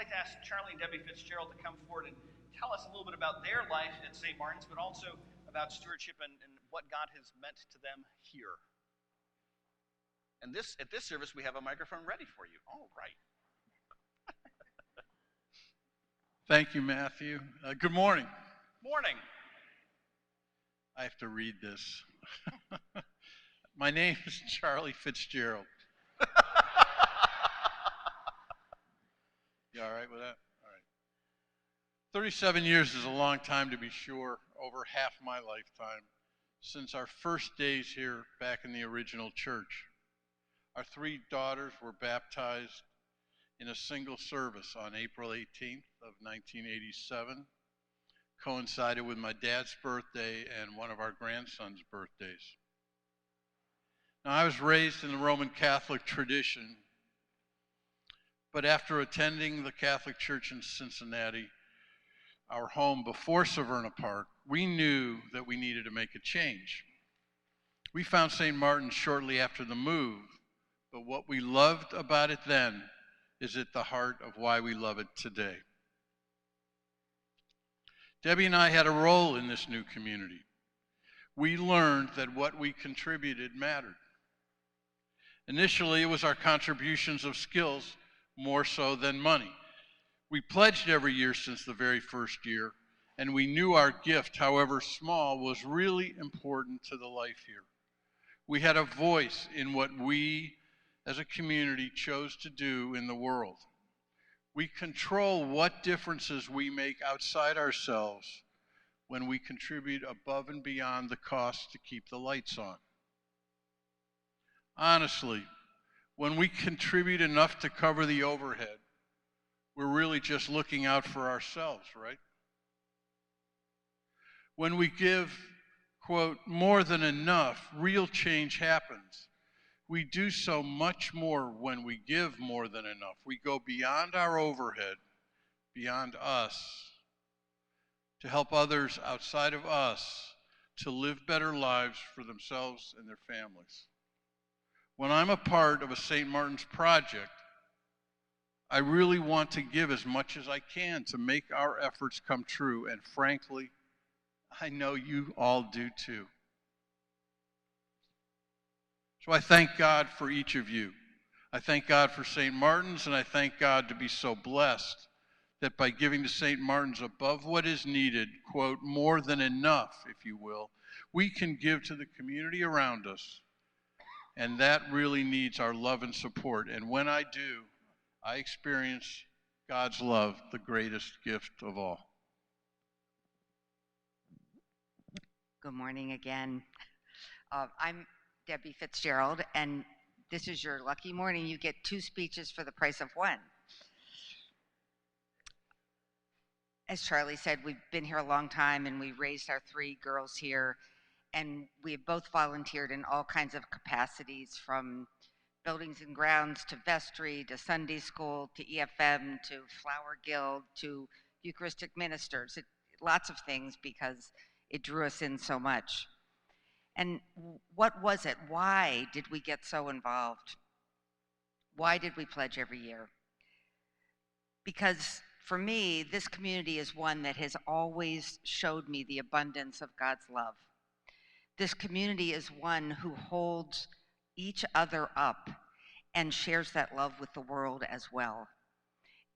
like to ask Charlie and Debbie Fitzgerald to come forward and tell us a little bit about their life at St. Martin's, but also about stewardship and what God has meant to them here. And at this service, we have a microphone ready for you. All right. Thank you, Matthew. Good morning. Morning. I have to read this. My name is Charlie Fitzgerald. You all right with that? All right. 37 years is a long time to be sure, over half my lifetime, since our first days here back in the original church. Our 3 daughters were baptized in a single service on April 18th of 1987, coincided with my dad's birthday and one of our grandsons' birthdays. Now, I was raised in the Roman Catholic tradition, but after attending the Catholic Church in Cincinnati, our home before Severna Park, we knew that we needed to make a change. We found St. Martin's shortly after the move, but what we loved about it then is at the heart of why we love it today. Debbie and I had a role in this new community. We learned that what we contributed mattered. Initially, it was our contributions of skills more so than money. We pledged every year since the very first year, and we knew our gift, however small, was really important to the life here. We had a voice in what we as a community chose to do in the world. We control what differences we make outside ourselves when we contribute above and beyond the cost to keep the lights on. Honestly, when we contribute enough to cover the overhead, we're really just looking out for ourselves, right? When we give, quote, more than enough, real change happens. We do so much more when we give more than enough. We go beyond our overhead, beyond us, to help others outside of us to live better lives for themselves and their families. When I'm a part of a St. Martin's project, I really want to give as much as I can to make our efforts come true, and frankly, I know you all do too. So I thank God for each of you. I thank God for St. Martin's, and I thank God to be so blessed that by giving to St. Martin's above what is needed, quote, more than enough, if you will, we can give to the community around us. And that really needs our love and support. And when I do, I experience God's love, the greatest gift of all. Good morning again. I'm Debbie Fitzgerald, and this is your lucky morning. You get 2 speeches for the price of 1. As Charlie said, we've been here a long time, and we raised our 3 girls here, and we have both volunteered in all kinds of capacities, from buildings and grounds to vestry to Sunday school to EFM to Flower Guild to Eucharistic ministers. Lots of things, because it drew us in so much. And what was it? Why did we get so involved? Why did we pledge every year? Because for me, this community is one that has always showed me the abundance of God's love. This community is one who holds each other up and shares that love with the world as well.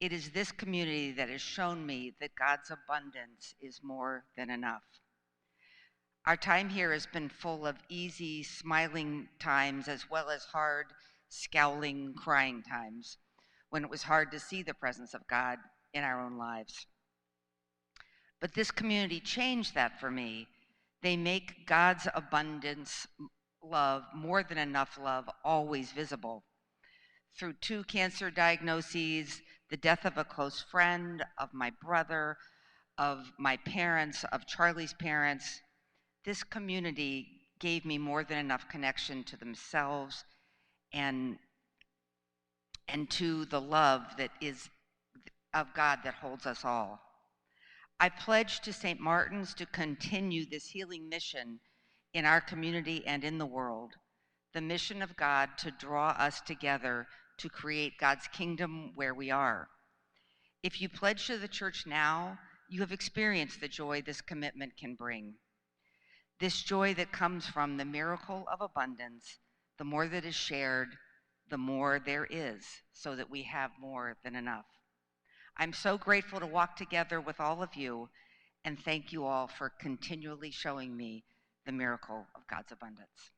It is this community that has shown me that God's abundance is more than enough. Our time here has been full of easy, smiling times, as well as hard, scowling, crying times, when it was hard to see the presence of God in our own lives. But this community changed that for me. They make God's abundance love, more than enough love, always visible. Through 2 cancer diagnoses, the death of a close friend, of my brother, of my parents, of Charlie's parents, this community gave me more than enough connection to themselves and to the love that is of God that holds us all. I pledge to St. Martin's to continue this healing mission in our community and in the world, the mission of God to draw us together to create God's kingdom where we are. If you pledge to the church now, you have experienced the joy this commitment can bring. This joy that comes from the miracle of abundance, the more that is shared, the more there is, so that we have more than enough. I'm so grateful to walk together with all of you, and thank you all for continually showing me the miracle of God's abundance.